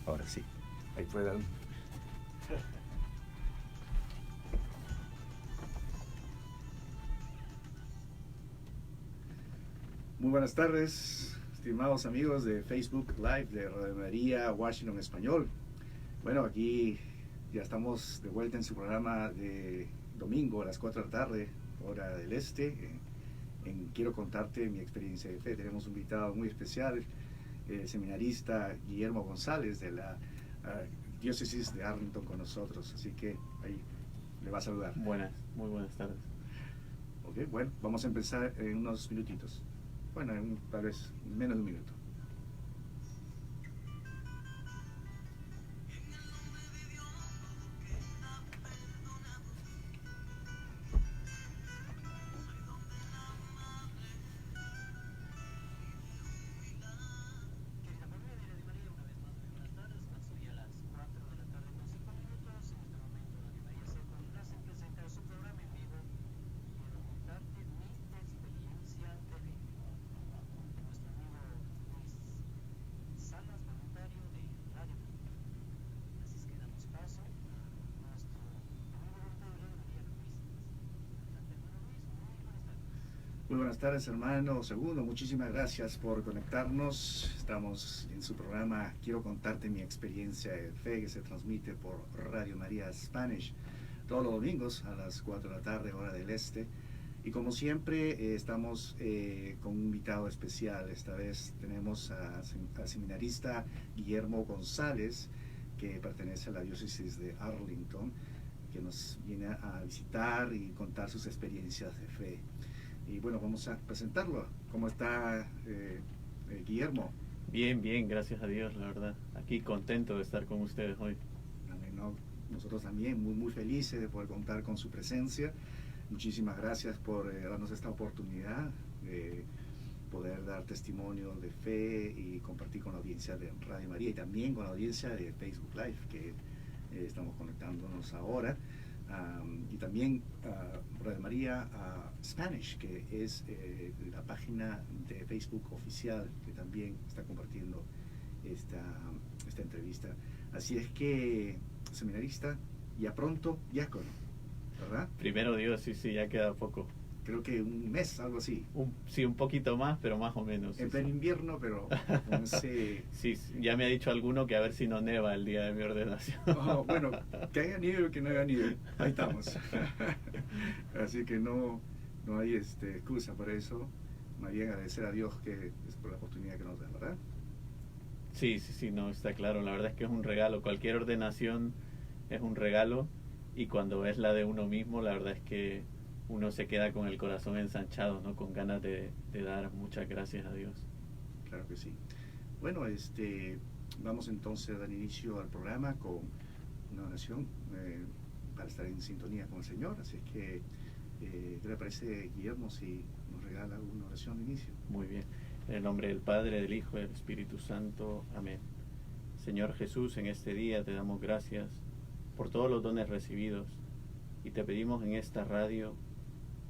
Ahora sí, ahí puedan. Muy buenas tardes, estimados amigos de Facebook Live de Radio María Washington Español. Bueno, aquí ya estamos de vuelta en su programa de domingo a las 4 de la tarde, hora del este. Quiero contarte mi experiencia de fe. Tenemos un invitado muy especial, el seminarista Guillermo González de la diócesis de Arlington con nosotros. Así que ahí le va a saludar. Muy buenas tardes. Ok, bueno, vamos a empezar en unos minutitos. Bueno, tal vez menos de un minuto. Muy buenas tardes, hermano Segundo. Muchísimas gracias por conectarnos. Estamos en su programa Quiero contarte mi experiencia de fe, que se transmite por Radio María Spanish todos los domingos a las 4 de la tarde, hora del este. Y como siempre, estamos con un invitado especial. Esta vez tenemos al seminarista Guillermo González, que pertenece a la diócesis de Arlington, que nos viene a visitar y contar sus experiencias de fe. Y bueno, vamos a presentarlo. ¿Cómo está Guillermo? Bien, gracias a Dios, la verdad. Aquí contento de estar con ustedes hoy. No, nosotros también muy felices de poder contar con su presencia. Muchísimas gracias por darnos esta oportunidad de poder dar testimonio de fe y compartir con la audiencia de Radio María y también con la audiencia de Facebook Live, que estamos conectándonos ahora. Y también Radio María Spanish, que es la página de Facebook oficial que también está compartiendo esta entrevista. Así es que, seminarista, ya pronto, diácono, ¿verdad? Primero Dios, sí, ya queda poco. Creo que un mes, algo así. Sí, un poquito más, pero más o menos. En pleno invierno, pero con ese... Sí, ya me ha dicho alguno que a ver si no neva el día de mi ordenación. Oh, bueno, que haya nieve o que no haya nieve, ahí estamos. Así que no hay excusa por eso. Más bien agradecer a Dios que es por la oportunidad que nos da, ¿verdad? Sí, no, está claro. La verdad es que es un regalo. Cualquier ordenación es un regalo, y cuando es la de uno mismo, la verdad es que uno se queda con el corazón ensanchado, ¿no? Con ganas de dar muchas gracias a Dios. Claro que sí. Bueno, vamos entonces a dar inicio al programa con una oración para estar en sintonía con el Señor. Así es que, ¿qué le parece, Guillermo, si nos regala una oración de inicio? Muy bien. En el nombre del Padre, del Hijo y del Espíritu Santo. Amén. Señor Jesús, en este día te damos gracias por todos los dones recibidos, y te pedimos en esta radio,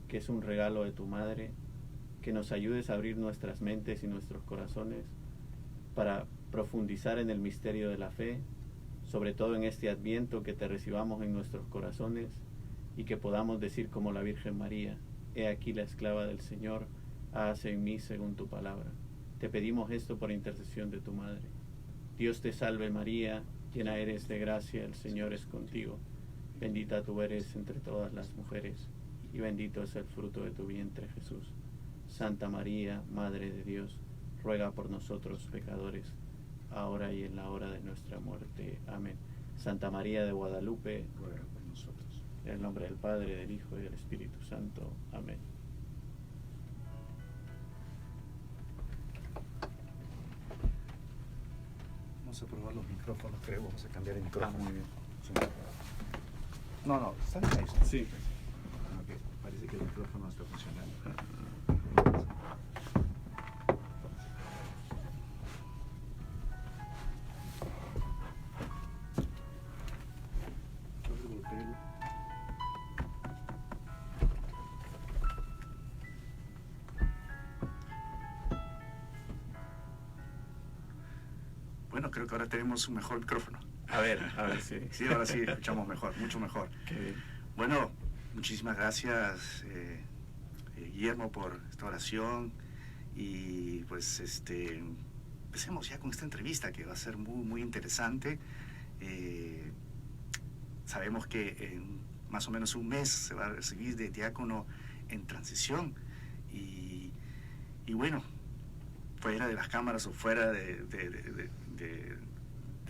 que es un regalo de tu Madre, que nos ayudes a abrir nuestras mentes y nuestros corazones para profundizar en el misterio de la fe, sobre todo en este Adviento, que te recibamos en nuestros corazones y que podamos decir como la Virgen María: he aquí la esclava del Señor, hágase en mí según tu palabra. Te pedimos esto por intercesión de tu Madre. Dios te salve María, llena eres de gracia, el Señor es contigo. Bendita tú eres entre todas las mujeres, y bendito es el fruto de tu vientre, Jesús. Santa María, Madre de Dios, ruega por nosotros pecadores, ahora y en la hora de nuestra muerte. Amén. Santa María de Guadalupe, ruega por nosotros. En el nombre del Padre, del Hijo y del Espíritu Santo. Amén. Vamos a probar los micrófonos, creo. Vamos a cambiar el micrófono. Muy bien. Sí. No, está bien. Sí. Okay. Parece que el micrófono está funcionando. Bueno, creo que ahora tenemos un mejor micrófono. A ver, sí. Sí, ahora sí, escuchamos mejor, mucho mejor. Qué bien. Bueno, muchísimas gracias, Guillermo, por esta oración. Y pues empecemos ya con esta entrevista que va a ser muy, muy interesante. Sabemos que en más o menos un mes se va a recibir de diácono en transición. Y bueno, fuera de las cámaras o fuera de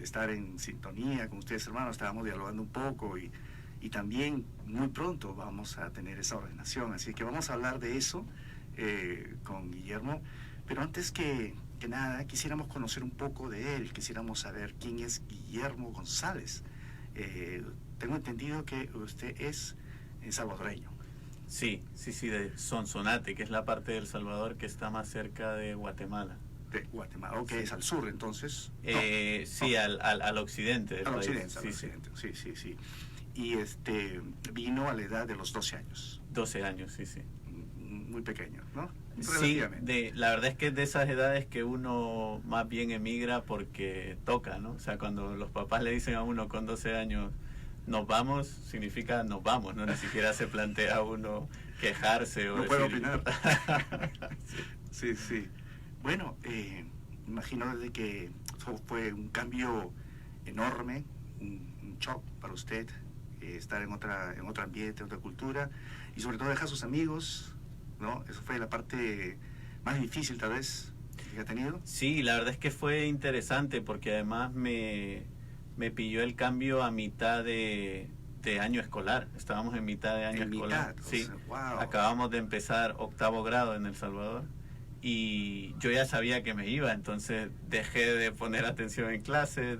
estar en sintonía con ustedes, hermanos, estábamos dialogando un poco y también muy pronto vamos a tener esa ordenación. Así que vamos a hablar de eso con Guillermo. Pero antes que nada, quisiéramos conocer un poco de él, quisiéramos saber quién es Guillermo González. Tengo entendido que usted es salvadoreño. Sí, de Sonsonate, que es la parte del Salvador que está más cerca de Guatemala. De Guatemala, ok, sí. Es al sur entonces. Sí, no. al occidente del país. Occidente, sí. Y vino a la edad de los 12 años. 12 años, sí. Muy pequeño, ¿no? Sí, la verdad es que es de esas edades que uno más bien emigra porque toca, ¿no? O sea, cuando los papás le dicen a uno con 12 años, nos vamos, significa nos vamos, ¿no? Ni siquiera se plantea uno quejarse o no decir... puedo opinar. Sí. Bueno, imagino desde que fue un cambio enorme, un shock para usted, estar en otro ambiente, otra cultura, y sobre todo dejar a sus amigos, ¿no? Eso fue la parte más difícil tal vez que ha tenido. Sí, la verdad es que fue interesante porque además me pilló el cambio a mitad de año escolar. Estábamos en mitad de año escolar. Sí, wow. Acabamos de empezar 8º grado en El Salvador y yo ya sabía que me iba, entonces dejé de poner atención en clases,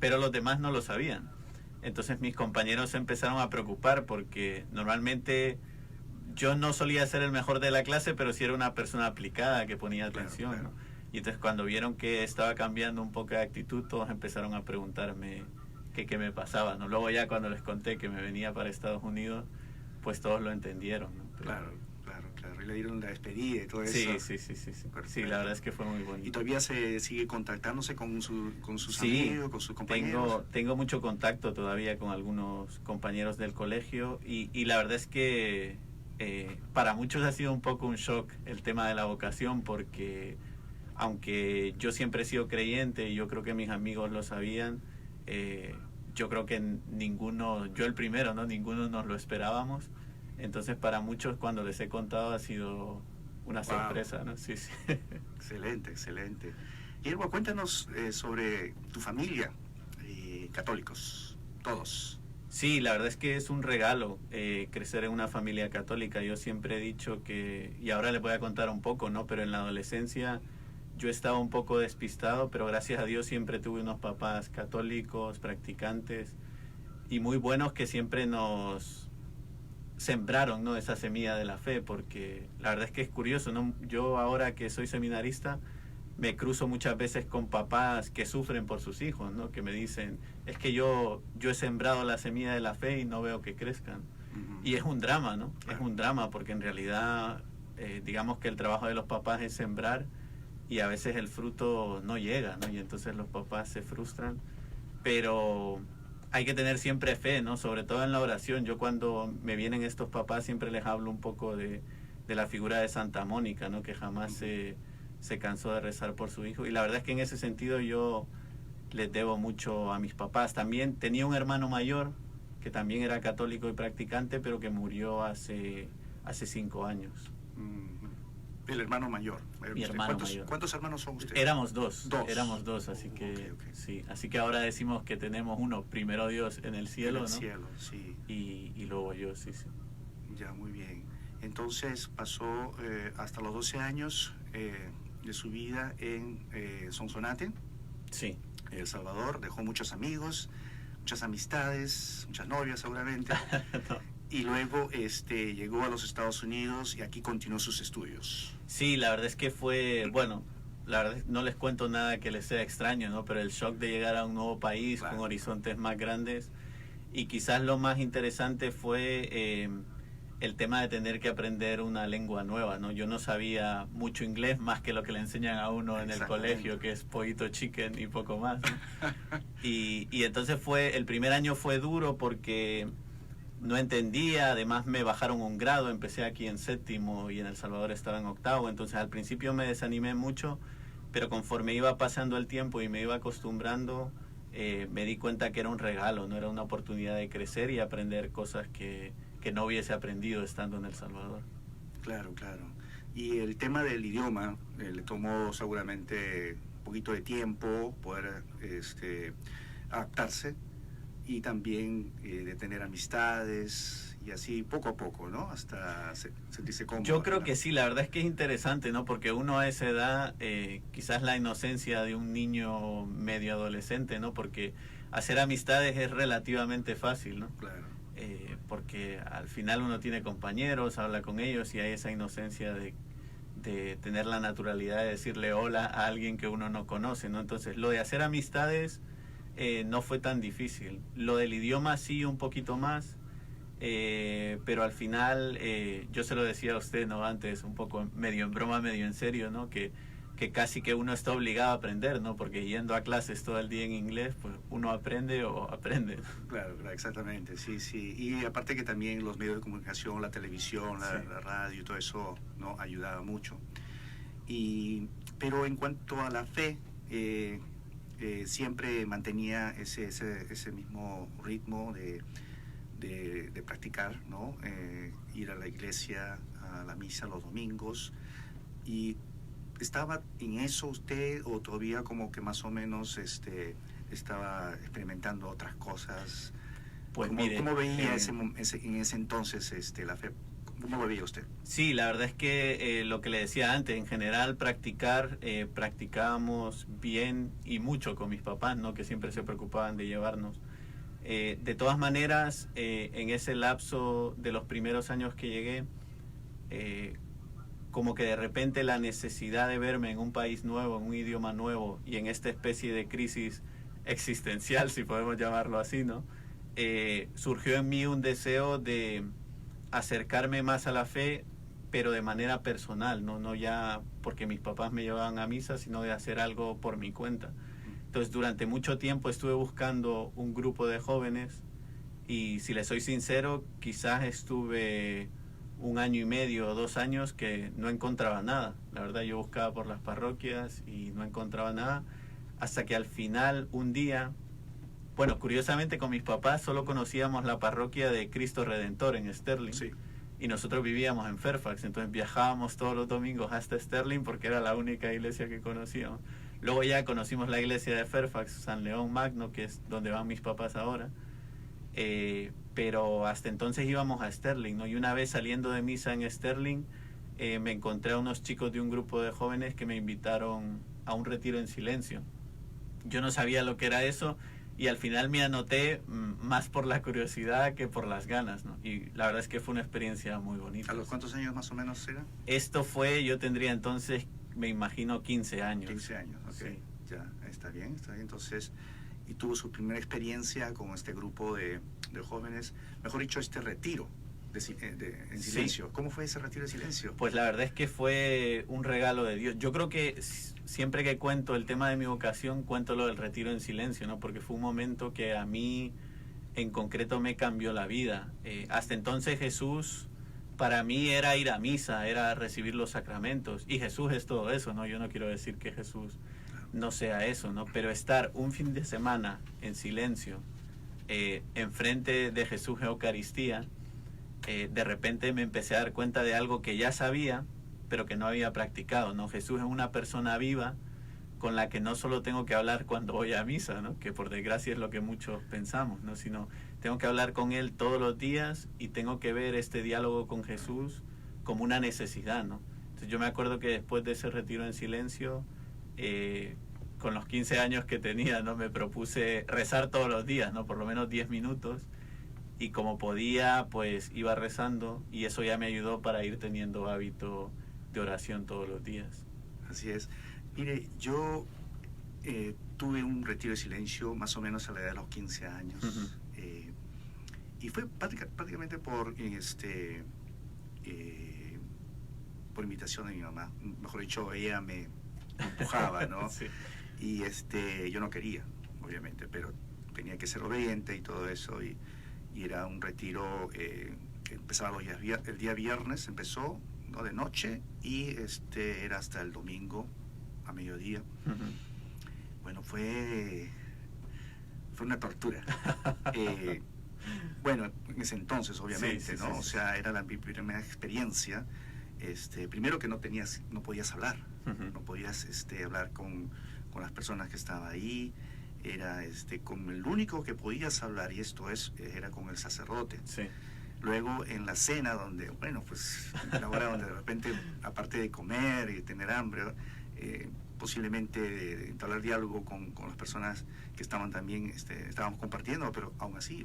pero los demás no lo sabían. Entonces mis compañeros se empezaron a preocupar porque normalmente yo no solía ser el mejor de la clase, pero sí era una persona aplicada que ponía atención, claro. ¿No? Y entonces cuando vieron que estaba cambiando un poco de actitud, todos empezaron a preguntarme qué me pasaba, ¿no? Luego ya cuando les conté que me venía para Estados Unidos, pues todos lo entendieron, ¿no? Pero... Claro. Y le dieron la despedida y todo eso. Sí, la verdad es que fue muy bonito. ¿Y todavía se sigue contactándose con sus amigos, con sus compañeros? Tengo mucho contacto todavía con algunos compañeros del colegio y la verdad es que para muchos ha sido un poco un shock el tema de la vocación porque aunque yo siempre he sido creyente y yo creo que mis amigos lo sabían, yo creo que yo el primero, ¿no? Ninguno nos lo esperábamos. Entonces para muchos cuando les he contado ha sido una sorpresa, ¿no? Sí. Excelente. Guillermo, cuéntanos sobre tu familia, católicos, todos. Sí, la verdad es que es un regalo crecer en una familia católica. Yo siempre he dicho que, y ahora les voy a contar un poco, ¿no? Pero en la adolescencia yo estaba un poco despistado, pero gracias a Dios siempre tuve unos papás católicos, practicantes y muy buenos que siempre nos sembraron, ¿no? Esa semilla de la fe, porque la verdad es que es curioso, ¿no? Yo ahora que soy seminarista me cruzo muchas veces con papás que sufren por sus hijos, ¿no? Que me dicen, es que yo he sembrado la semilla de la fe y no veo que crezcan. Uh-huh. Y es un drama, ¿no? Es un drama porque en realidad digamos que el trabajo de los papás es sembrar y a veces el fruto no llega, ¿no? Y entonces los papás se frustran, pero hay que tener siempre fe, ¿no? Sobre todo en la oración. Yo cuando me vienen estos papás siempre les hablo un poco de la figura de Santa Mónica, ¿no? Que jamás se cansó de rezar por su hijo. Y la verdad es que en ese sentido yo les debo mucho a mis papás. También tenía un hermano mayor que también era católico y practicante, pero que murió hace 5 años. El hermano mayor. Mi hermano mayor. ¿Cuántos hermanos son ustedes? Éramos dos, así que okay. Sí, así que ahora decimos que tenemos uno, primero Dios en el cielo, ¿no? En el cielo, sí. Y luego yo, sí. Ya, muy bien. Entonces pasó hasta los 12 años de su vida en Sonsonate. Sí. El Salvador, dejó muchos amigos, muchas amistades, muchas novias seguramente. No. Y luego llegó a los Estados Unidos y aquí continuó sus estudios. Sí, la verdad es que fue, bueno, la verdad no les cuento nada que les sea extraño, ¿no? Pero el shock de llegar a un nuevo país, claro, con horizontes más grandes, y quizás lo más interesante fue el tema de tener que aprender una lengua nueva, ¿no? Yo no sabía mucho inglés más que lo que le enseñan a uno en el colegio, que es pollito chicken y poco más, ¿no? Y entonces el primer año fue duro porque no entendía, además me bajaron un grado, empecé aquí en séptimo y en El Salvador estaba en octavo, entonces al principio me desanimé mucho, pero conforme iba pasando el tiempo y me iba acostumbrando, me di cuenta que era un regalo, no era una oportunidad de crecer y aprender cosas que no hubiese aprendido estando en El Salvador. Claro, claro. Y el tema del idioma, le tomó seguramente un poquito de tiempo poder adaptarse y también de tener amistades y así poco a poco, ¿no? Hasta sentirse cómodo. Yo creo que sí, la verdad es que es interesante, ¿no? Porque uno a esa edad, quizás la inocencia de un niño medio adolescente, ¿no? Porque hacer amistades es relativamente fácil, ¿no? Claro. Porque al final uno tiene compañeros, habla con ellos y hay esa inocencia de tener la naturalidad de decirle hola a alguien que uno no conoce, ¿no? Entonces, lo de hacer amistades no fue tan difícil. Lo del idioma sí, un poquito más, pero al final, yo se lo decía a usted, ¿no? Antes, un poco medio en broma, medio en serio, ¿no? Que casi que uno está obligado a aprender, ¿no? Porque yendo a clases todo el día en inglés, pues uno aprende o aprende. Claro, exactamente, sí, sí. Y aparte que también los medios de comunicación, la televisión, la radio, todo eso, ¿no? Ayudaba mucho. Pero en cuanto a la fe, siempre mantenía ese mismo ritmo de practicar, ¿no? Ir a la iglesia, a la misa los domingos. Y ¿estaba en eso usted o todavía como que más o menos estaba experimentando otras cosas? Pues ¿Cómo veía en ese entonces la fe? ¿Cómo lo veía usted? Sí, la verdad es que lo que le decía antes, en general practicábamos bien y mucho con mis papás, ¿no? Que siempre se preocupaban de llevarnos. De todas maneras, en ese lapso de los primeros años que llegué, como que de repente la necesidad de verme en un país nuevo, en un idioma nuevo y en esta especie de crisis existencial, si podemos llamarlo así, ¿no? Surgió en mí un deseo de acercarme más a la fe, pero de manera personal, no ya porque mis papás me llevaban a misa, sino de hacer algo por mi cuenta. Entonces, durante mucho tiempo estuve buscando un grupo de jóvenes y, si les soy sincero, quizás estuve 1 año y medio o 2 años que no encontraba nada. La verdad, yo buscaba por las parroquias y no encontraba nada, hasta que al final, un día, bueno, curiosamente con mis papás solo conocíamos la parroquia de Cristo Redentor en Sterling. Sí. Y nosotros vivíamos en Fairfax, entonces viajábamos todos los domingos hasta Sterling porque era la única iglesia que conocíamos. Luego ya conocimos la iglesia de Fairfax, San León Magno, que es donde van mis papás ahora. Pero hasta entonces íbamos a Sterling, ¿no? Y una vez saliendo de misa en Sterling, me encontré a unos chicos de un grupo de jóvenes que me invitaron a un retiro en silencio. Yo no sabía lo que era eso y al final me anoté más por la curiosidad que por las ganas, ¿no? Y la verdad es que fue una experiencia muy bonita. ¿A los cuántos años más o menos era? Esto yo tendría entonces, me imagino, 15 años. 15 años, ok. Sí. Ya, está bien. Entonces, y tuvo su primera experiencia con este grupo de jóvenes, mejor dicho, este retiro en silencio. Sí. ¿Cómo fue ese retiro de silencio? Pues la verdad es que fue un regalo de Dios. Yo creo que siempre que cuento el tema de mi vocación, cuento lo del retiro en silencio, ¿no? Porque fue un momento que a mí en concreto me cambió la vida. Hasta entonces Jesús para mí era ir a misa, era recibir los sacramentos, y Jesús es todo eso, ¿no? Yo no quiero decir que Jesús no sea eso, ¿no? Pero estar un fin de semana en silencio, enfrente de Jesús Eucaristía, de repente me empecé a dar cuenta de algo que ya sabía, pero que no había practicado, ¿no? Jesús es una persona viva con la que no solo tengo que hablar cuando voy a misa, ¿no? Que por desgracia es lo que muchos pensamos, ¿no? Sino tengo que hablar con Él todos los días y tengo que ver este diálogo con Jesús como una necesidad, ¿no? Entonces yo me acuerdo que después de ese retiro en silencio, con los 15 años que tenía, ¿no? Me propuse rezar todos los días, ¿no? Por lo menos 10 minutos. Y como podía, pues iba rezando, y eso ya me ayudó para ir teniendo hábito de oración todos los días. Así es. Mire, yo tuve un retiro de silencio más o menos a la edad de los 15 años. Uh-huh. Y fue prácticamente por por invitación de mi mamá. Mejor dicho, ella me empujaba, ¿no? Sí. Y yo no quería, obviamente, pero tenía que ser obediente y todo eso. Y era un retiro que empezaba el día viernes, empezó, ¿no?, de noche, y era hasta el domingo a mediodía. Bueno, fue una tortura. Bueno, en ese entonces, obviamente, Sí, ¿no? sí, O sí. sea, era mi primera experiencia. Primero que no podías hablar, no podías hablar con las personas que estaban ahí. Era con el único que podías hablar, y era con el sacerdote. Sí. Luego en la cena, donde, bueno, pues la hora donde de repente, aparte de comer y tener hambre, posiblemente entablar diálogo con las personas que estaban también, estábamos compartiendo, pero aún así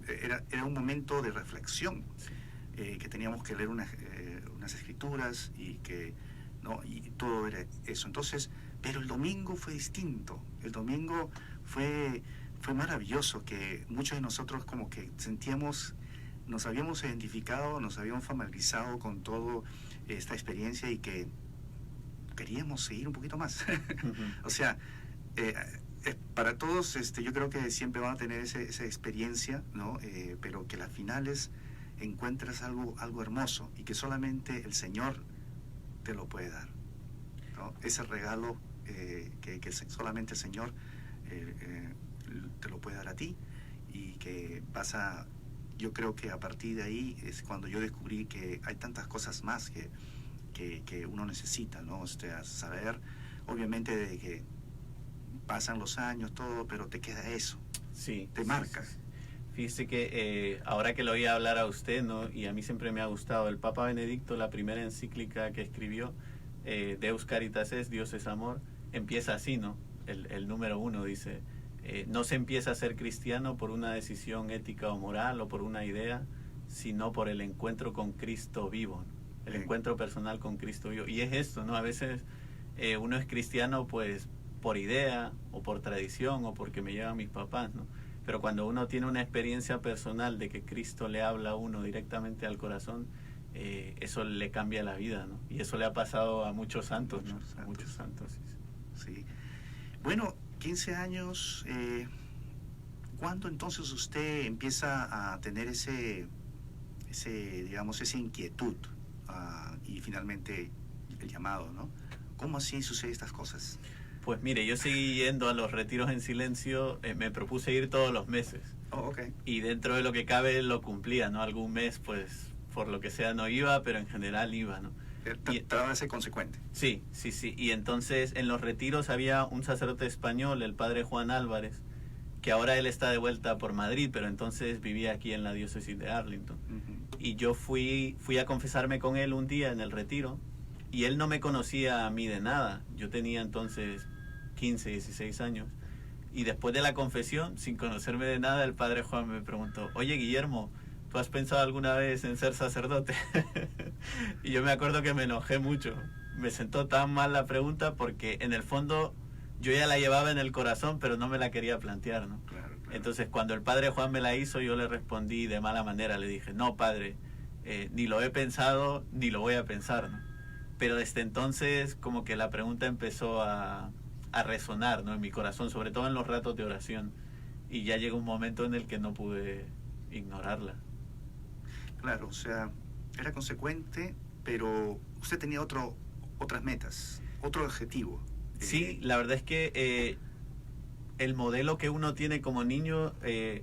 era un momento de reflexión. Sí. Que teníamos que leer unas escrituras y todo era eso. Entonces, pero el domingo fue distinto. El domingo fue maravilloso, que muchos de nosotros como que nos habíamos identificado, nos habíamos familiarizado con toda esta experiencia y que queríamos seguir un poquito más. O sea, para todos, yo creo que siempre van a tener esa experiencia, ¿no? Pero que las finales encuentras algo hermoso y que solamente el Señor te lo puede dar, ¿no? Ese regalo que solamente el Señor te lo puede dar a ti, y que yo creo que a partir de ahí es cuando yo descubrí que hay tantas cosas más que uno necesita, ¿no? A saber, obviamente, de que pasan los años, todo, pero te queda eso, Sí, te marca. Sí. Fíjese que ahora que lo oí hablar a usted, ¿no? Y a mí siempre me ha gustado, el Papa Benedicto, la primera encíclica que escribió, Deus Caritas Est, Dios es amor, empieza así, ¿no? El número 1 dice, no se empieza a ser cristiano por una decisión ética o moral o por una idea, sino por el encuentro con Cristo vivo, ¿no? El encuentro personal con Cristo vivo. Y es esto, ¿no? A veces uno es cristiano pues por idea o por tradición o porque me llevan mis papás, ¿no? Pero cuando uno tiene una experiencia personal de que Cristo le habla a uno directamente al corazón, eso le cambia la vida, ¿no? Y eso le ha pasado a muchos santos, ¿no? A muchos santos, sí. Sí. Bueno, 15 años, ¿cuándo entonces usted empieza a tener digamos, esa inquietud y finalmente el llamado, ¿no? ¿Cómo así suceden estas cosas? Pues mire, yo seguí yendo a los retiros en silencio, me propuse ir todos los meses. Oh, okay. Y dentro de lo que cabe lo cumplía, ¿no? Algún mes, pues, por lo que sea no iba, pero en general iba, ¿no? Trataba de ser consecuente. Sí. Y entonces en los retiros había un sacerdote español, el padre Juan Álvarez, que ahora él está de vuelta por Madrid, pero entonces vivía aquí en la diócesis de Arlington. Y yo fui a confesarme con él un día en el retiro, y él no me conocía a mí de nada. Yo tenía entonces 15, 16 años. Y después de la confesión, sin conocerme de nada, el padre Juan me preguntó, oye, Guillermo, ¿tú has pensado alguna vez en ser sacerdote? Y yo me acuerdo que me enojé mucho. Me sentó tan mal la pregunta porque en el fondo yo ya la llevaba en el corazón, pero no me la quería plantear, ¿no? Claro. Entonces cuando el padre Juan me la hizo, yo le respondí de mala manera. Le dije, no, padre, ni lo he pensado, ni lo voy a pensar, ¿no? Pero desde entonces como que la pregunta empezó a resonar, ¿no? En mi corazón, sobre todo en los ratos de oración. Y ya llegó un momento en el que no pude ignorarla. Claro, o sea, era consecuente, pero usted tenía otras metas, otro objetivo. Sí, la verdad es que el modelo que uno tiene como niño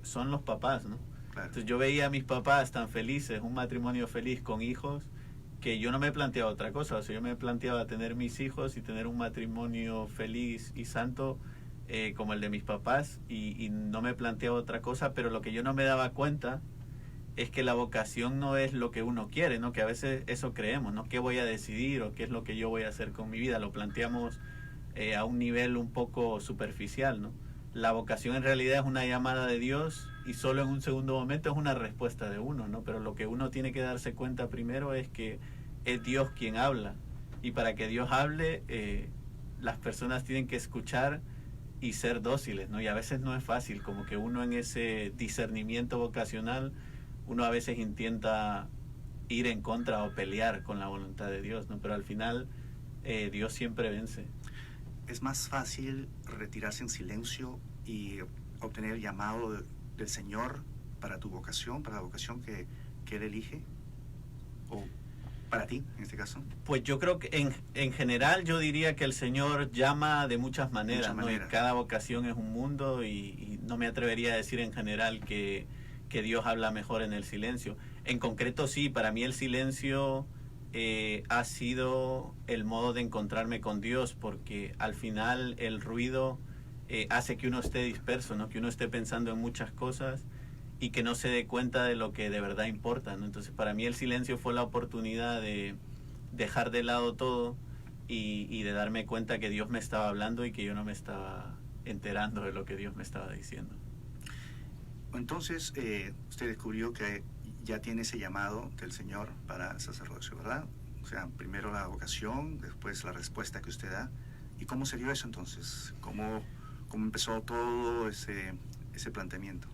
son los papás, ¿no? Claro. Entonces yo veía a mis papás tan felices, un matrimonio feliz con hijos, que yo no me planteaba otra cosa. O sea, yo me planteaba tener mis hijos y tener un matrimonio feliz y santo como el de mis papás, y no me planteaba otra cosa, pero lo que yo no me daba cuenta es que la vocación no es lo que uno quiere, ¿no? Que a veces eso creemos, ¿no? ¿Qué voy a decidir o qué es lo que yo voy a hacer con mi vida? Lo planteamos a un nivel un poco superficial, ¿no? La vocación en realidad es una llamada de Dios, y solo en un segundo momento es una respuesta de uno, ¿no? Pero lo que uno tiene que darse cuenta primero es que es Dios quien habla, y para que Dios hable las personas tienen que escuchar y ser dóciles, ¿no? Y a veces no es fácil, como que uno en ese discernimiento vocacional, uno a veces intenta ir en contra o pelear con la voluntad de Dios, ¿no? Pero al final Dios siempre vence. Es más fácil retirarse en silencio y obtener el llamado del Señor para tu vocación, para la vocación que Él elige, o para ti, en este caso. Pues yo creo que en general yo diría que el Señor llama de muchas maneras, ¿no? Y cada vocación es un mundo y no me atrevería a decir en general que Dios habla mejor en el silencio. En concreto sí, para mí el silencio ha sido el modo de encontrarme con Dios, porque al final el ruido hace que uno esté disperso, ¿no? Que uno esté pensando en muchas cosas y que no se dé cuenta de lo que de verdad importa, ¿no? Entonces para mí el silencio fue la oportunidad de dejar de lado todo y de darme cuenta que Dios me estaba hablando y que yo no me estaba enterando de lo que Dios me estaba diciendo. Entonces usted descubrió que ya tiene ese llamado del Señor para el sacerdocio, ¿verdad? O sea, primero la vocación, después la respuesta que usted da. ¿Y cómo se dio eso entonces? ¿Cómo empezó todo ese planteamiento?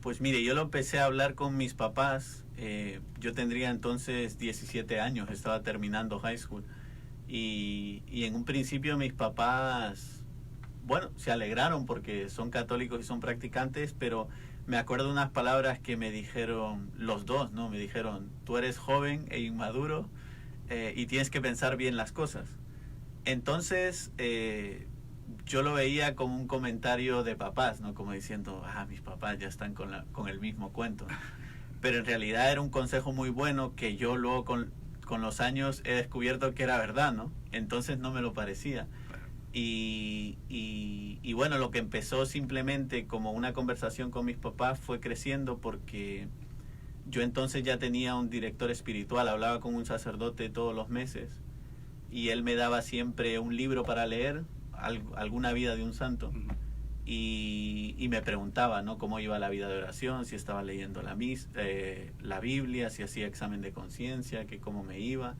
Pues mire, yo lo empecé a hablar con mis papás. Yo tendría entonces 17 años, estaba terminando high school. Y en un principio mis papás, bueno, se alegraron porque son católicos y son practicantes, pero me acuerdo unas palabras que me dijeron los dos, ¿no? Me dijeron, tú eres joven e inmaduro y tienes que pensar bien las cosas. Entonces yo lo veía como un comentario de papás, ¿no? Como diciendo, mis papás ya están con el mismo cuento. Pero en realidad era un consejo muy bueno que yo luego con los años he descubierto que era verdad, ¿no? Entonces no me lo parecía. Y bueno, lo que empezó simplemente como una conversación con mis papás fue creciendo porque yo entonces ya tenía un director espiritual, hablaba con un sacerdote todos los meses y él me daba siempre un libro para leer, alguna vida de un santo, y me preguntaba, ¿no? Cómo iba la vida de oración, si estaba leyendo la Biblia, si hacía examen de conciencia, que cómo me iba.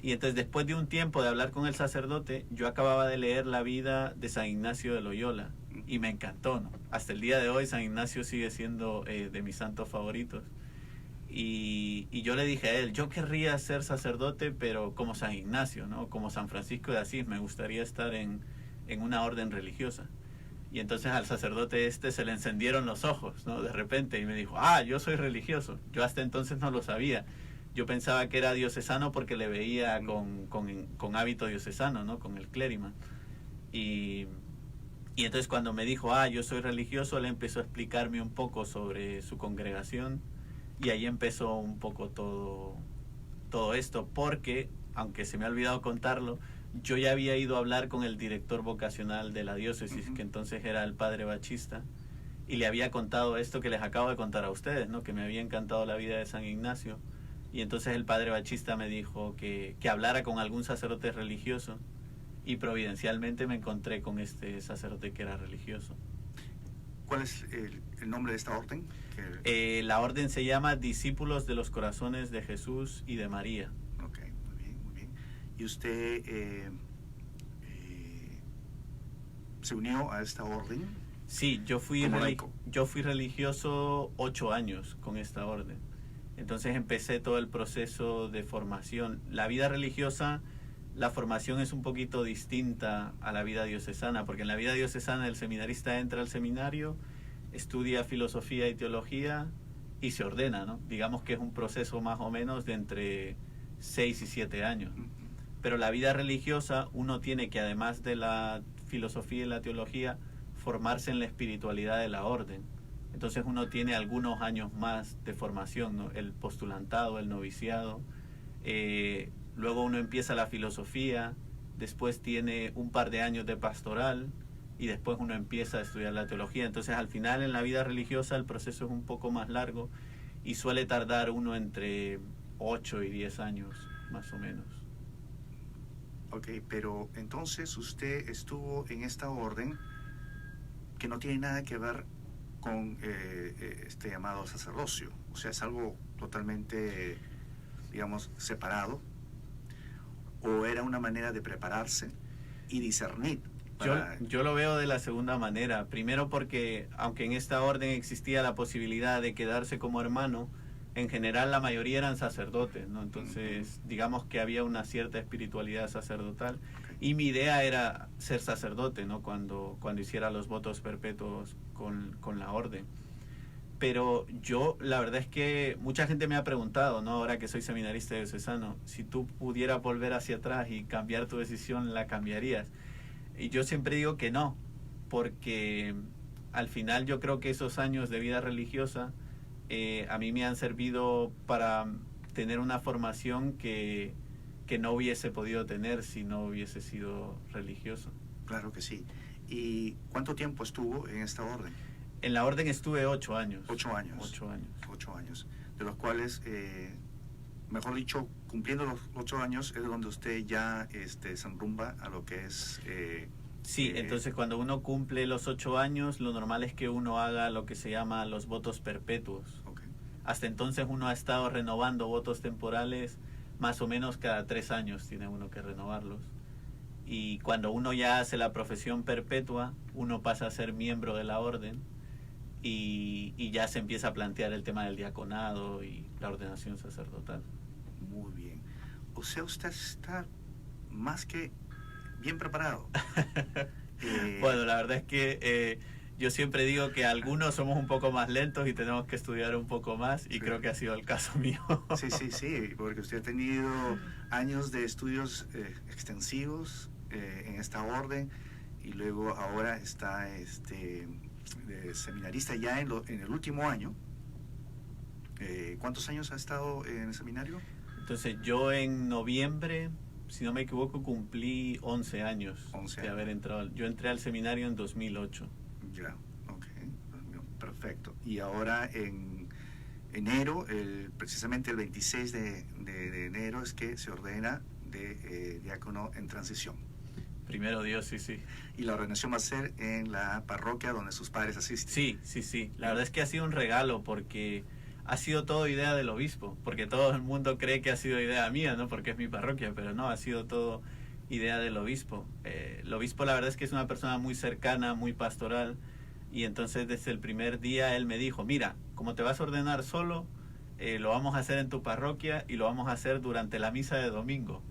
Y entonces después de un tiempo de hablar con el sacerdote, yo acababa de leer la vida de San Ignacio de Loyola y me encantó, ¿no? Hasta el día de hoy San Ignacio sigue siendo de mis santos favoritos. Y yo le dije a él, yo querría ser sacerdote, pero como San Ignacio, ¿no? Como San Francisco de Asís, me gustaría estar en una orden religiosa. Y entonces al sacerdote se le encendieron los ojos, ¿no? De repente, y me dijo, yo soy religioso. Yo hasta entonces no lo sabía. Yo pensaba que era diocesano porque le veía con hábito diocesano, ¿no? Con el clérima. Y entonces cuando me dijo, yo soy religioso, él empezó a explicarme un poco sobre su congregación. Y ahí empezó un poco todo esto, porque, aunque se me ha olvidado contarlo, yo ya había ido a hablar con el director vocacional de la diócesis, que entonces era el padre Bachista, y le había contado esto que les acabo de contar a ustedes, ¿no? Que me había encantado la vida de San Ignacio. Y entonces el padre Bachista me dijo que hablara con algún sacerdote religioso, y providencialmente me encontré con este sacerdote que era religioso. ¿Cuál es el nombre de esta orden? La orden se llama Discípulos de los Corazones de Jesús y de María. Ok, muy bien, muy bien. ¿Y usted se unió a esta orden? Sí, yo fui religioso 8 años con esta orden. Entonces empecé todo el proceso de formación. La vida religiosa, la formación es un poquito distinta a la vida diocesana, porque en la vida diocesana el seminarista entra al seminario, estudia filosofía y teología y se ordena, ¿no? Digamos que es un proceso más o menos de entre 6 y 7 años. Pero la vida religiosa, uno tiene que, además de la filosofía y la teología, formarse en la espiritualidad de la orden. Entonces uno tiene algunos años más de formación, ¿no? El postulantado, el noviciado, luego uno empieza la filosofía, después tiene un par de años de pastoral y después uno empieza a estudiar la teología. Entonces al final en la vida religiosa el proceso es un poco más largo y suele tardar uno entre 8 y 10 años más o menos. Ok, pero entonces usted estuvo en esta orden que no tiene nada que ver con este llamado sacerdocio, o sea, es algo totalmente, digamos, separado, o era una manera de prepararse y discernir. Yo lo veo de la segunda manera. Primero porque, aunque en esta orden existía la posibilidad de quedarse como hermano, en general la mayoría eran sacerdotes, ¿no? Entonces, digamos que había una cierta espiritualidad sacerdotal. Y mi idea era ser sacerdote, ¿no? Cuando hiciera los votos perpetuos con la orden. Pero yo, la verdad es que mucha gente me ha preguntado, ¿no? Ahora que soy seminarista diocesano, si tú pudieras volver hacia atrás y cambiar tu decisión, ¿la cambiarías? Y yo siempre digo que no, porque al final yo creo que esos años de vida religiosa a mí me han servido para tener una formación que no hubiese podido tener si no hubiese sido religioso. Claro que sí. ¿Y cuánto tiempo estuvo en esta orden? En la orden estuve 8 años. 8 años. 8 años. 8 años, de los cuales, mejor dicho, cumpliendo los 8 años es donde usted ya se enrumba a lo que es... sí, entonces cuando uno cumple los 8 años, lo normal es que uno haga lo que se llama los votos perpetuos. Okay. Hasta entonces uno ha estado renovando votos temporales, más o menos cada 3 años tiene uno que renovarlos. Y cuando uno ya hace la profesión perpetua, uno pasa a ser miembro de la orden y ya se empieza a plantear el tema del diaconado y la ordenación sacerdotal. Muy bien. O sea, usted está más que bien preparado. Bueno, la verdad es que yo siempre digo que algunos somos un poco más lentos y tenemos que estudiar un poco más, y sí, creo que ha sido el caso mío. Sí, porque usted ha tenido años de estudios extensivos en esta orden, y luego ahora está seminarista ya en el último año. ¿Cuántos años ha estado en el seminario? Entonces yo en noviembre, si no me equivoco, cumplí 11 años 11 de haber entrado. Yo entré al seminario en 2008. Ya, ok, perfecto. Y ahora en enero, precisamente el 26 de enero es que se ordena de diácono en transición. Primero Dios, sí. Y la ordenación va a ser en la parroquia donde sus padres asisten. Sí. La verdad es que ha sido un regalo, porque ha sido todo idea del obispo, porque todo el mundo cree que ha sido idea mía, ¿no? Porque es mi parroquia, pero no, ha sido todo idea del obispo. El obispo, la verdad es que es una persona muy cercana, muy pastoral, y entonces desde el primer día él me dijo: mira, como te vas a ordenar solo, lo vamos a hacer en tu parroquia y lo vamos a hacer durante la misa de domingo.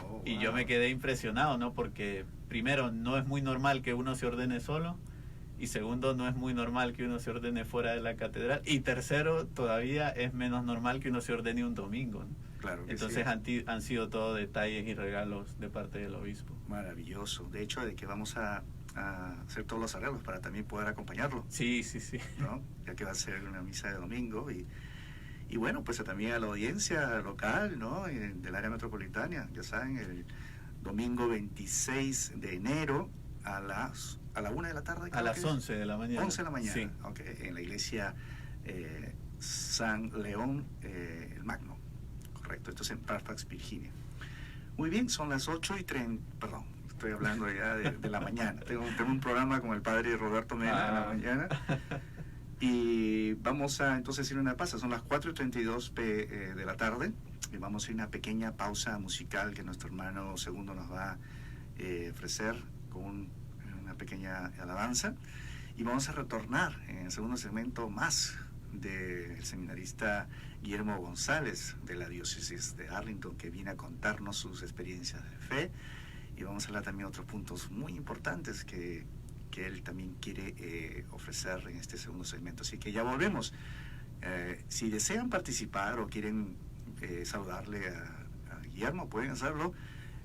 Oh, y wow. Yo me quedé impresionado, ¿no? Porque primero, no es muy normal que uno se ordene solo, y segundo, no es muy normal que uno se ordene fuera de la catedral, y tercero, todavía es menos normal que uno se ordene un domingo, ¿no? Claro que entonces sí. han sido todo detalles y regalos de parte del obispo. Maravilloso. De hecho, de que vamos a hacer todos los arreglos para también poder acompañarlo. Sí. ¿No? Ya que va a ser una misa de domingo, y bueno, pues también a la audiencia local, ¿no? Del área metropolitana, ya saben, el domingo 26 de enero a la 1 de la tarde. A las 11 de la mañana. 11 de la mañana, sí. Okay, en la iglesia San León el Magno, correcto. Esto es en Fairfax, Virginia. Muy bien, son las 8:30, perdón, estoy hablando ya de la mañana. Tengo un programa con el padre Roberto Mena en la mañana. Y vamos a entonces ir a una pausa. Son las 4:32 de la tarde, y vamos a ir a una pequeña pausa musical que nuestro hermano Segundo nos va a ofrecer con una pequeña alabanza, y vamos a retornar en el segundo segmento más del seminarista Guillermo González de la diócesis de Arlington, que viene a contarnos sus experiencias de fe, y vamos a hablar también de otros puntos muy importantes que él también quiere ofrecer en este segundo segmento. Así que ya volvemos. Si desean participar o quieren saludarle a Guillermo, pueden hacerlo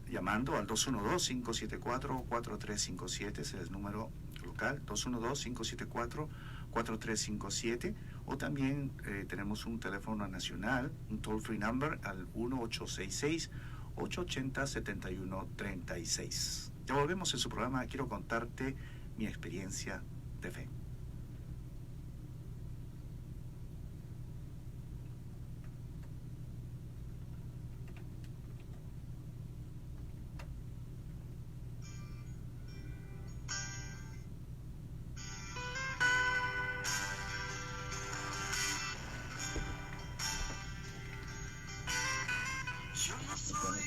llamando al 212-574-4357, ese es el número local, 212-574-4357, o también tenemos un teléfono nacional, un toll free number al 1-866-880-7136. Ya volvemos en su programa Quiero Contarte Mi Experiencia de Fe.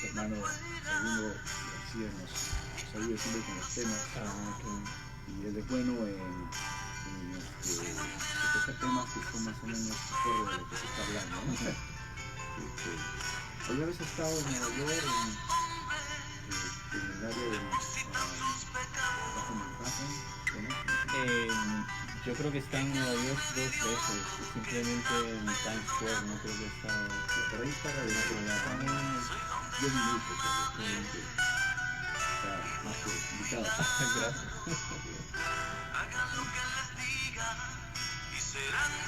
Hermano Segundo García nos ayuda siempre con los temas, y él es bueno en este toca temas que son más o menos acorde a lo que se está hablando, ¿no? ¿Alguna vez has estado en Nueva York, en el área de Bajo Manhattan? Yo creo que está en Nueva York 2 veces, simplemente en Times Square, no creo que está... Por ahí está la de la programa, 10 minutos, probablemente. Está más que invitado. Gracias.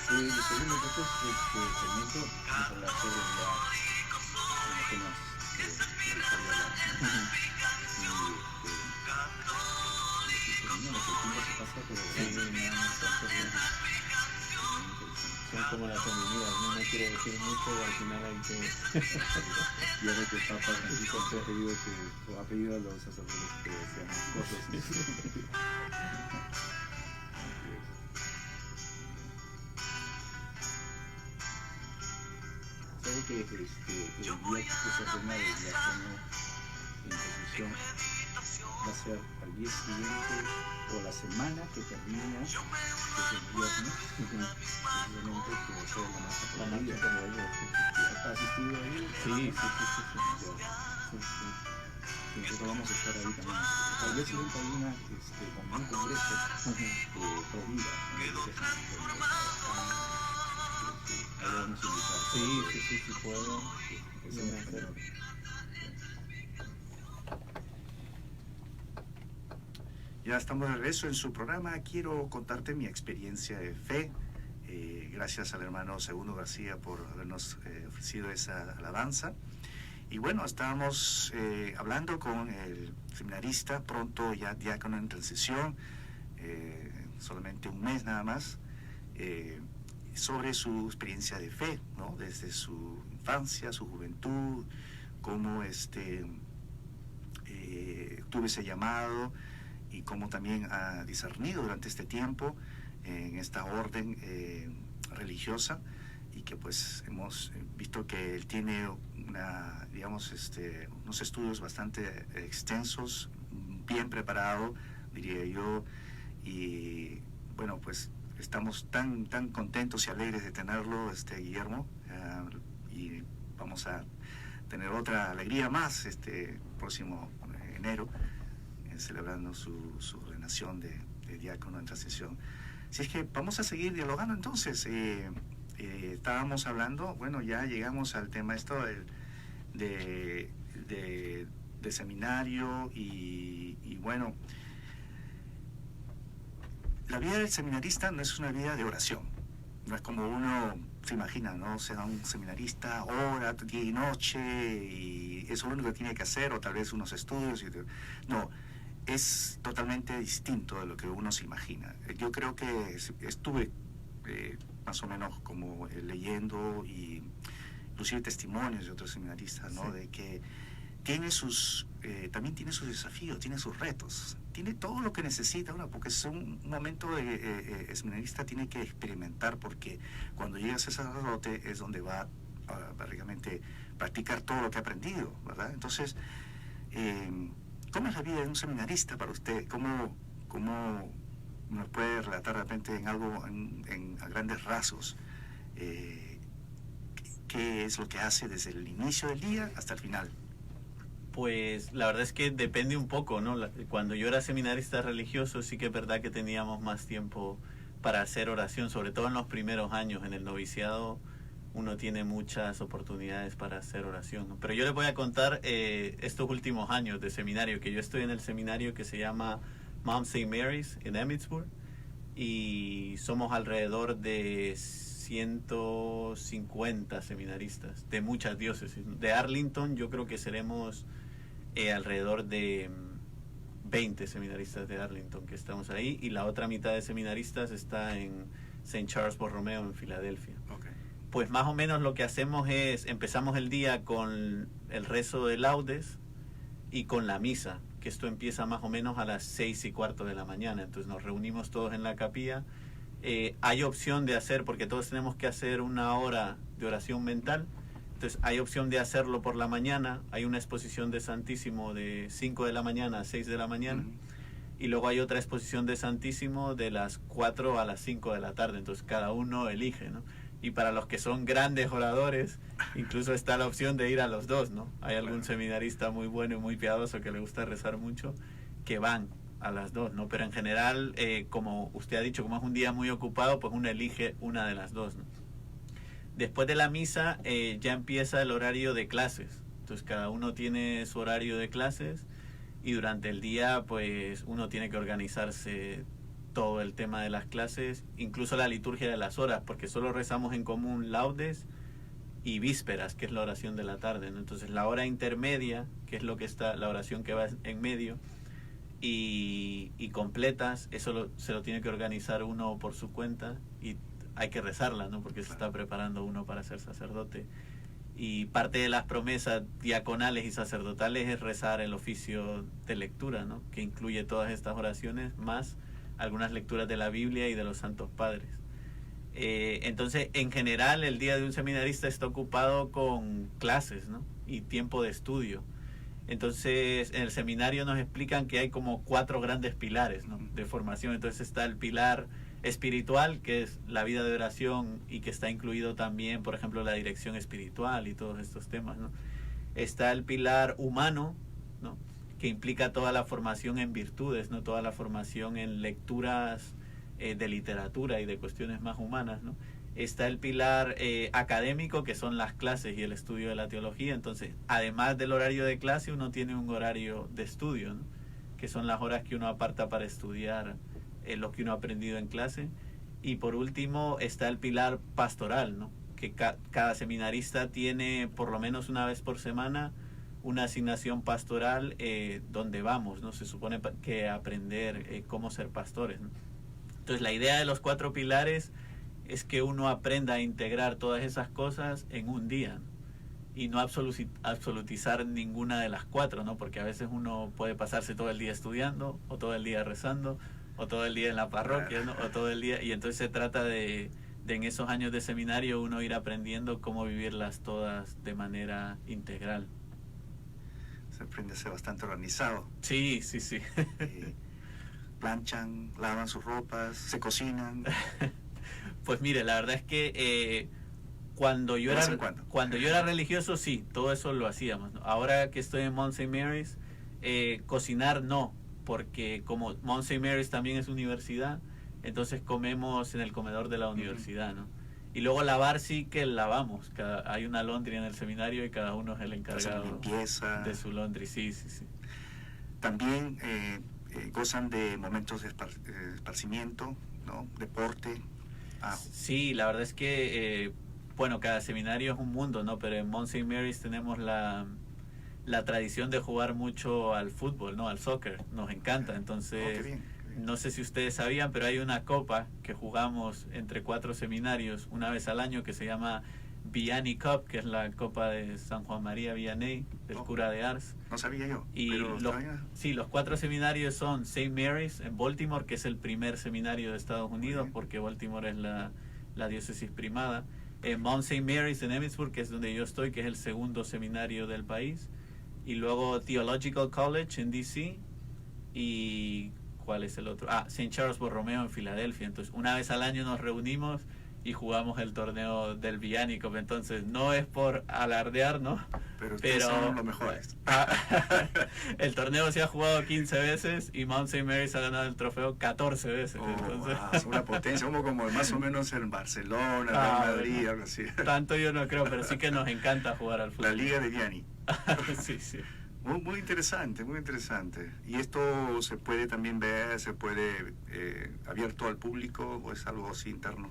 El segundo segmento vamos a hablar sobre los temas de la historia y el tiempo se pasa, pero son como las hormigas, no quiero decir mucho y al final hay que... Y ahora que Papa Francisco ha pedido a los sacerdotes que sean cosas. Sabe que el día que se ordena el diácono en procesión va a ser al día siguiente o la semana que termina, que es el viernes, precisamente que va a ser la masa por la vida. ¿Has asistido ahí? Sí. Nosotros vamos a estar ahí también. Al día siguiente hay como un congreso pro vida, ahí vamos a invitar. Sí, puedo. Ya estamos de regreso en su programa. Quiero contarte mi experiencia de fe. Gracias al hermano Segundo García por habernos ofrecido esa alabanza. Y bueno, estábamos hablando con el seminarista, pronto ya diácono en transición, solamente un mes nada más, sobre su experiencia de fe, ¿no? Desde su infancia, su juventud, cómo tuvo ese llamado y cómo también ha discernido durante este tiempo en esta orden religiosa, y que pues hemos visto que él tiene unos estudios bastante extensos, bien preparado, diría yo, y bueno, pues estamos tan contentos y alegres de tenerlo, Guillermo, y vamos a tener otra alegría más próximo enero, celebrando su ordenación de diácono en transición. Así es que vamos a seguir dialogando entonces. Estábamos hablando, bueno, ya llegamos al tema esto de seminario y bueno, la vida del seminarista no es una vida de oración, no es como uno se imagina, ¿no? Sea un seminarista, ora día y noche y eso es lo único que tiene que hacer, o tal vez unos estudios. No, es totalmente distinto de lo que uno se imagina. Yo creo que estuve más o menos como leyendo y inclusive testimonios de otros seminaristas, ¿no? Sí. De que también tiene sus desafíos, tiene sus retos, tiene todo lo que necesita uno, porque es un momento el seminarista tiene que experimentar, porque cuando llega a ser sacerdote es donde va a básicamente practicar todo lo que ha aprendido, ¿verdad? Entonces, ¿cómo es la vida de un seminarista para usted? ¿Cómo nos puede relatar de repente en algo, a grandes rasgos, qué es lo que hace desde el inicio del día hasta el final? Pues la verdad es que depende un poco, ¿no? Cuando yo era seminarista religioso sí que es verdad que teníamos más tiempo para hacer oración, sobre todo en los primeros años. En el noviciado uno tiene muchas oportunidades para hacer oración, ¿no? Pero yo les voy a contar estos últimos años de seminario, que yo estoy en el seminario que se llama Mount St. Mary's en Emmitsburg, y somos alrededor de 150 seminaristas de muchas diócesis. De Arlington yo creo que seremos alrededor de 20 seminaristas de Arlington que estamos ahí, y la otra mitad de seminaristas está en St. Charles Borromeo en Filadelfia. Okay. Pues más o menos lo que hacemos es, empezamos el día con el rezo de laudes y con la misa, que esto empieza más o menos a las 6:15 de la mañana. Entonces nos reunimos todos en la capilla. Hay opción de hacer, porque todos tenemos que hacer 1 hora de oración mental, entonces hay opción de hacerlo por la mañana. Hay una exposición de Santísimo de 5 de la mañana a 6 de la mañana, y luego hay otra exposición de Santísimo de las 4 a las 5 de la tarde, entonces cada uno elige, ¿no? Y para los que son grandes oradores, incluso está la opción de ir a los dos, ¿no? Hay algún seminarista muy bueno y muy piadoso que le gusta rezar mucho, que van a las dos, ¿no? Pero en general, como usted ha dicho, como es un día muy ocupado, pues uno elige una de las dos, ¿no? Después de la misa ya empieza el horario de clases, entonces cada uno tiene su horario de clases y durante el día pues uno tiene que organizarse todo el tema de las clases, incluso la liturgia de las horas, porque solo rezamos en común laudes y vísperas, que es la oración de la tarde, ¿no? Entonces la hora intermedia, que es lo que está, la oración que va en medio, y completas, eso se lo tiene que organizar uno por su cuenta y hay que rezarla, ¿no? Porque se está preparando uno para ser sacerdote. Y parte de las promesas diaconales y sacerdotales es rezar el oficio de lectura, ¿no? Que incluye todas estas oraciones, más algunas lecturas de la Biblia y de los Santos Padres. Entonces, en general, el día de un seminarista está ocupado con clases, ¿no? Y tiempo de estudio. Entonces, en el seminario nos explican que hay como 4 grandes pilares, ¿no? De formación. Entonces está el pilar espiritual, que es la vida de oración y que está incluido también, por ejemplo, la dirección espiritual y todos estos temas, ¿no? Está el pilar humano, ¿no? Que implica toda la formación en virtudes, ¿no? Toda la formación en lecturas de literatura y de cuestiones más humanas, ¿no? Está el pilar académico, que son las clases y el estudio de la teología. Entonces, además del horario de clase, uno tiene un horario de estudio, ¿no? Que son las horas que uno aparta para estudiar lo que uno ha aprendido en clase. Y por último está el pilar pastoral, ¿no? Que cada seminarista tiene por lo menos una vez por semana una asignación pastoral donde vamos, ¿no? Se supone que aprender cómo ser pastores, ¿no? Entonces la idea de los 4 pilares es que uno aprenda a integrar todas esas cosas en un día, ¿no? Y no absolutizar ninguna de las 4, ¿no? Porque a veces uno puede pasarse todo el día estudiando, o todo el día rezando, o todo el día en la parroquia, ¿no? O todo el día, y entonces se trata de en esos años de seminario uno ir aprendiendo cómo vivirlas todas de manera integral. Se aprende a ser bastante organizado. Sí, sí, sí. Planchan, lavan sus ropas, se cocinan. Pues mire, la verdad es que cuando yo era religioso, sí, todo eso lo hacíamos, ¿no? Ahora que estoy en Mount St. Mary's, cocinar no, porque como Mount St. Mary's también es universidad, entonces comemos en el comedor de la universidad, ¿no? Y luego lavar sí que lavamos, hay una laundry en el seminario y cada uno es el encargado de su laundry, sí, sí, sí. También gozan de momentos de esparcimiento, ¿no? Deporte. Sí, la verdad es que bueno, cada seminario es un mundo, ¿no? Pero en Mount St. Mary's tenemos la tradición de jugar mucho al fútbol, ¿no? Al soccer, nos encanta. Entonces, qué bien. No sé si ustedes sabían, pero hay una copa que jugamos entre 4 seminarios una vez al año que se llama Vianney Cup, que es la copa de San Juan María Vianney, del cura de Ars. No sabía yo. Y los 4 seminarios son St. Mary's en Baltimore, que es el primer seminario de Estados Unidos, porque Baltimore es la diócesis primada. Mount St. Mary's en Emmitsburg, que es donde yo estoy, que es el segundo seminario del país. Y luego Theological College en D.C. y... ¿cuál es el otro? St. Charles Borromeo en Filadelfia. Entonces, una vez al año nos reunimos y jugamos el torneo del Vianney Cup. Entonces, no es por alardear, ¿no? Pero son los mejores. El torneo se ha jugado 15 veces y Mount St. Mary's ha ganado el trofeo 14 veces. Entonces... es una potencia, como más o menos en Barcelona, Real Madrid, algo así. Tanto yo no creo, pero sí que nos encanta jugar al fútbol. La Liga de Vianney. Sí, sí. Muy interesante, muy interesante. ¿Y esto se puede también ver, se puede abierto al público o es algo así interno?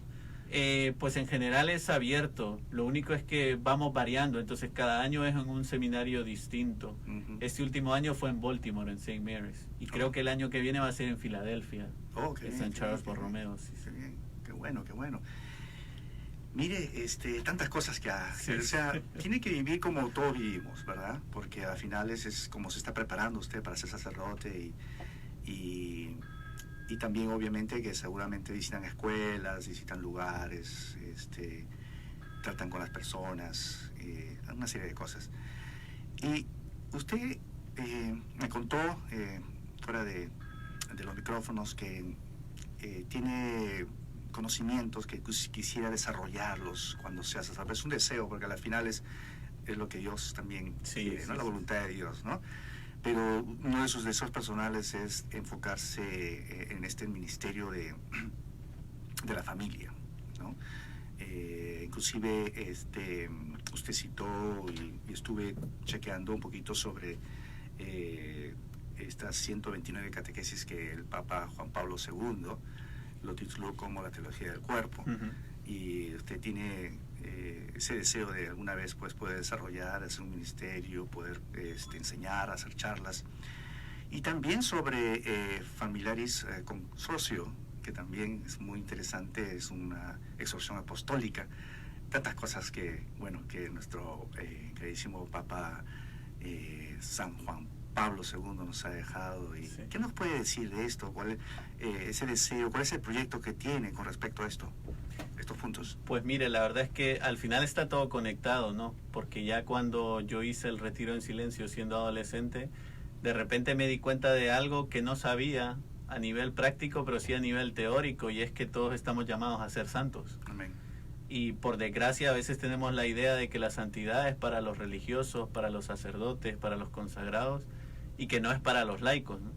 Pues en general es abierto, lo único es que vamos variando, entonces cada año es en un seminario distinto. Este último año fue en Baltimore, en St. Mary's, y creo que el año que viene va a ser en Filadelfia, en St. Charles Borromeo. Sí, qué bien, qué bueno, qué bueno. Mire, tantas cosas que hace, o sea, tiene que vivir como todos vivimos, ¿verdad? Porque al final es como se está preparando usted para ser sacerdote y también obviamente que seguramente visitan escuelas, visitan lugares, tratan con las personas, una serie de cosas. Y usted me contó fuera de de los micrófonos, que tiene conocimientos que quisiera desarrollarlos cuando se hace. Es un deseo, porque al final es lo que Dios también quiere, ¿no? La voluntad de Dios, ¿no? Pero uno de sus deseos personales es enfocarse en este ministerio de la familia, ¿no? Inclusive usted citó y estuve chequeando un poquito sobre estas 129 catequesis que el Papa Juan Pablo II lo tituló como la teología del cuerpo. Y usted tiene ese deseo de alguna vez pues poder desarrollar, hacer un ministerio, poder enseñar, hacer charlas, y también sobre Familiaris Consortio, que también es muy interesante, es una exhortación apostólica, tantas cosas que, bueno, que nuestro queridísimo Papa San Juan Pablo II nos ha dejado. Y ¿qué nos puede decir de esto? ¿Cuál es ese deseo? ¿Cuál es el proyecto que tiene con respecto a estos puntos? Pues mire, la verdad es que al final está todo conectado, ¿no? Porque ya cuando yo hice el retiro en silencio siendo adolescente, de repente me di cuenta de algo que no sabía a nivel práctico, pero sí a nivel teórico, y es que todos estamos llamados a ser santos. Amén. Y por desgracia a veces tenemos la idea de que la santidad es para los religiosos, para los sacerdotes, para los consagrados, y que no es para los laicos, ¿no?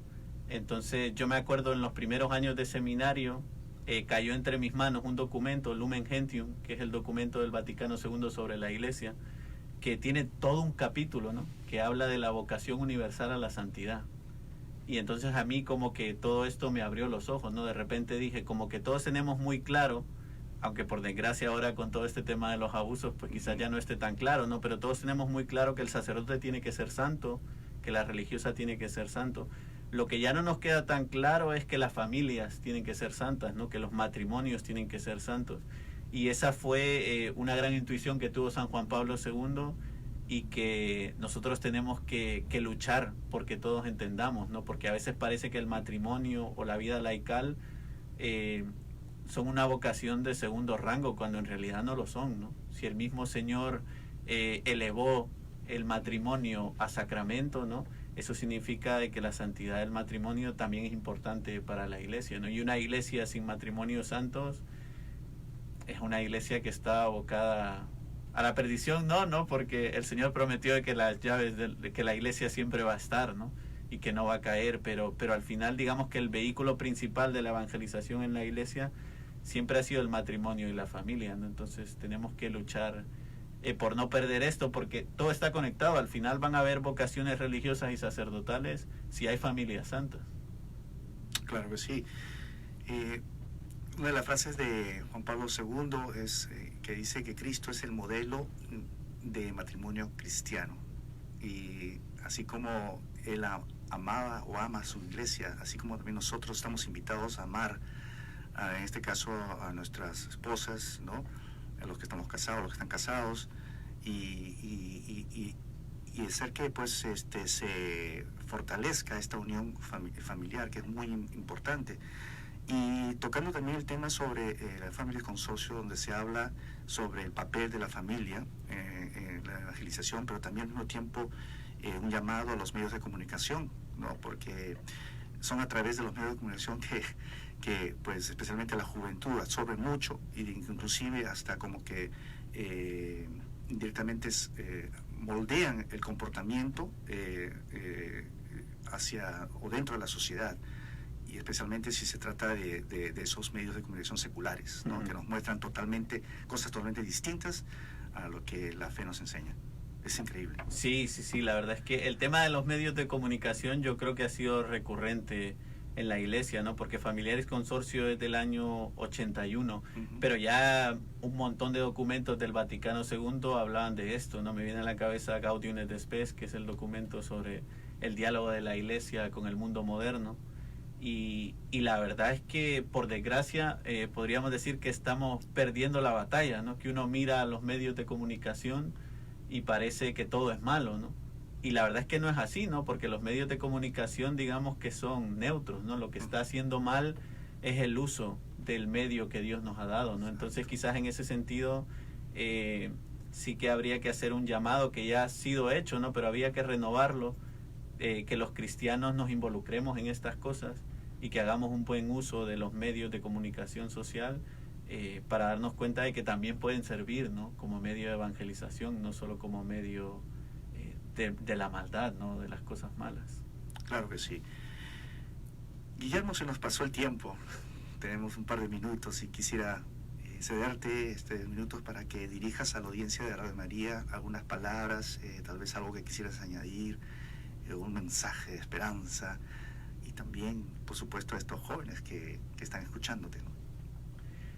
Entonces yo me acuerdo en los primeros años de seminario, cayó entre mis manos un documento, Lumen Gentium, que es el documento del Vaticano II sobre la Iglesia, que tiene todo un capítulo, ¿no?, que habla de la vocación universal a la santidad. Y entonces a mí como que todo esto me abrió los ojos, ¿no? De repente dije, como que todos tenemos muy claro, aunque por desgracia ahora con todo este tema de los abusos, pues quizás ya no esté tan claro, ¿no? Pero todos tenemos muy claro que el sacerdote tiene que ser santo, que la religiosa tiene que ser santo. Lo que ya no nos queda tan claro es que las familias tienen que ser santas, ¿no? Que los matrimonios tienen que ser santos. Y esa fue una gran intuición que tuvo San Juan Pablo II, y que nosotros tenemos que luchar porque todos entendamos, ¿no? Porque a veces parece que el matrimonio o la vida laical son una vocación de segundo rango, cuando en realidad no lo son, ¿no? Si el mismo Señor elevó el matrimonio a sacramento, ¿no?, eso significa de que la santidad del matrimonio también es importante para la iglesia, ¿no? Y una iglesia sin matrimonios santos es una iglesia que está abocada a la perdición, no, porque el Señor prometió de que las llaves de que la iglesia siempre va a estar, ¿no?, y que no va a caer, pero al final digamos que el vehículo principal de la evangelización en la iglesia siempre ha sido el matrimonio y la familia, ¿no? Entonces tenemos que luchar por no perder esto, porque todo está conectado. Al final van a haber vocaciones religiosas y sacerdotales si hay familias santas. Claro que sí. Una de las frases de Juan Pablo II es que dice que Cristo es el modelo de matrimonio cristiano, y así como Él amaba o ama a su iglesia, así como también nosotros estamos invitados a amar, en este caso a nuestras esposas, ¿no?, a los que estamos casados, a los que están casados, y hacer que pues se fortalezca esta unión familiar, que es muy importante. Y tocando también el tema sobre la Familia Consorcio, donde se habla sobre el papel de la familia en la evangelización, pero también al mismo tiempo un llamado a los medios de comunicación, ¿no?, porque son a través de los medios de comunicación que pues especialmente la juventud absorbe mucho, e inclusive hasta como que directamente moldean el comportamiento hacia o dentro de la sociedad, y especialmente si se trata de esos medios de comunicación seculares, ¿no?, que nos muestran cosas totalmente distintas a lo que la fe nos enseña. Es increíble. Sí, la verdad es que el tema de los medios de comunicación yo creo que ha sido recurrente en la iglesia, ¿no? Porque Familiaris Consortio es del año 81, pero ya un montón de documentos del Vaticano II hablaban de esto, ¿no? Me viene a la cabeza Gaudium et Spes, que es el documento sobre el diálogo de la iglesia con el mundo moderno, y la verdad es que por desgracia podríamos decir que estamos perdiendo la batalla, ¿no? Que uno mira a los medios de comunicación y parece que todo es malo, ¿no? Y la verdad es que no es así, ¿no? Porque los medios de comunicación, digamos que son neutros, ¿no? Lo que está haciendo mal es el uso del medio que Dios nos ha dado, ¿no? Entonces quizás en ese sentido sí que habría que hacer un llamado que ya ha sido hecho, ¿no? Pero había que renovarlo, que los cristianos nos involucremos en estas cosas y que hagamos un buen uso de los medios de comunicación social para darnos cuenta de que también pueden servir, ¿no? Como medio de evangelización, no solo como medio de la maldad, ¿no? De las cosas malas. Claro que sí. Guillermo, se nos pasó el tiempo. Tenemos un par de minutos y quisiera cederte minutos para que dirijas a la audiencia de Radio María algunas palabras, tal vez algo que quisieras añadir, un mensaje de esperanza, y también, por supuesto, a estos jóvenes que están escuchándote, ¿no?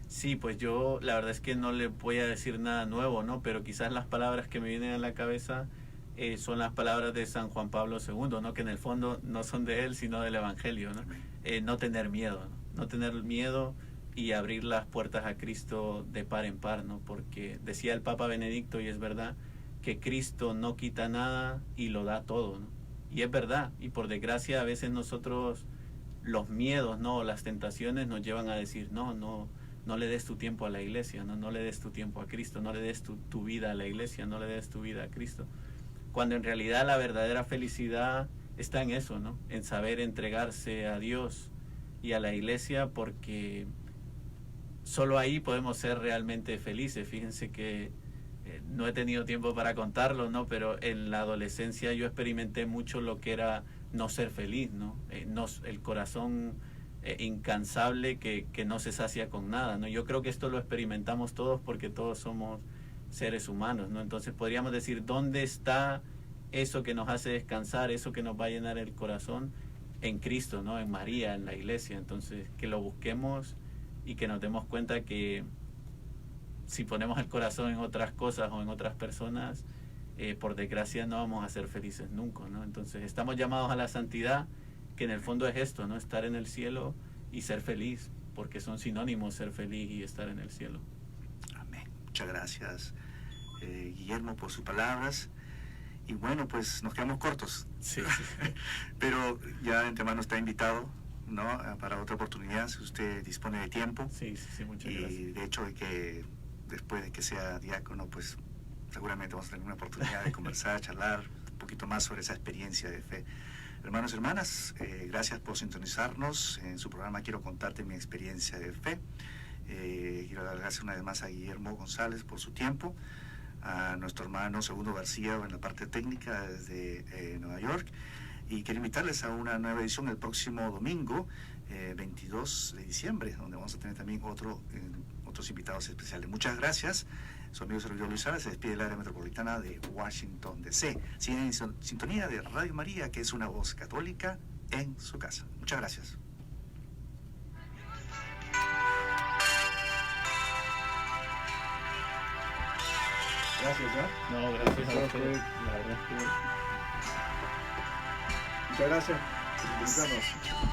Sí, pues yo la verdad es que no le voy a decir nada nuevo, ¿no? Pero quizás las palabras que me vienen a la cabeza son las palabras de San Juan Pablo II, ¿no? Que en el fondo no son de él, sino del Evangelio, ¿no? No tener miedo, ¿no? No tener miedo y abrir las puertas a Cristo de par en par, ¿no? Porque decía el Papa Benedicto, y es verdad, que Cristo no quita nada y lo da todo, ¿no? Y es verdad, y por desgracia a veces nosotros, los miedos, ¿no? Las tentaciones nos llevan a decir, no le des tu tiempo a la iglesia, no le des tu tiempo a Cristo, no le des tu vida a la iglesia, no le des tu vida a Cristo. Cuando en realidad la verdadera felicidad está en eso, ¿no? En saber entregarse a Dios y a la iglesia, porque solo ahí podemos ser realmente felices. Fíjense que no he tenido tiempo para contarlo, ¿no? Pero en la adolescencia yo experimenté mucho lo que era no ser feliz, ¿no? El corazón incansable que no se sacia con nada, ¿no? Yo creo que esto lo experimentamos todos porque todos somos seres humanos, ¿no? Entonces podríamos decir, ¿dónde está eso que nos hace descansar, eso que nos va a llenar el corazón? En Cristo, ¿no? En María, en la iglesia. Entonces, que lo busquemos y que nos demos cuenta que si ponemos el corazón en otras cosas o en otras personas, por desgracia no vamos a ser felices nunca, ¿no? Entonces estamos llamados a la santidad, que en el fondo es esto, ¿no? Estar en el cielo y ser feliz, porque son sinónimos ser feliz y estar en el cielo. Amén. Muchas gracias, Guillermo, por sus palabras. Y bueno, pues nos quedamos cortos. Sí. Pero ya de antemano está invitado, ¿no? Para otra oportunidad, si usted dispone de tiempo. Sí, muchas gracias. Y de hecho, de que después de que sea diácono, pues seguramente vamos a tener una oportunidad de conversar, charlar un poquito más sobre esa experiencia de fe. Hermanos y hermanas, gracias por sintonizarnos en su programa Quiero contarte mi experiencia de fe. Quiero dar gracias una vez más a Guillermo González por su tiempo, a nuestro hermano Segundo García en la parte técnica desde Nueva York, y quiero invitarles a una nueva edición el próximo domingo, 22 de diciembre, donde vamos a tener también otros invitados especiales. Muchas gracias. Su amigo servidor Luis Sala se despide del área metropolitana de Washington, D.C. Siguen en sintonía de Radio María, que es una voz católica en su casa. Muchas gracias. Gracias, ¿ya? No, gracias a usted. La verdad es que... Muchas gracias por invitarnos.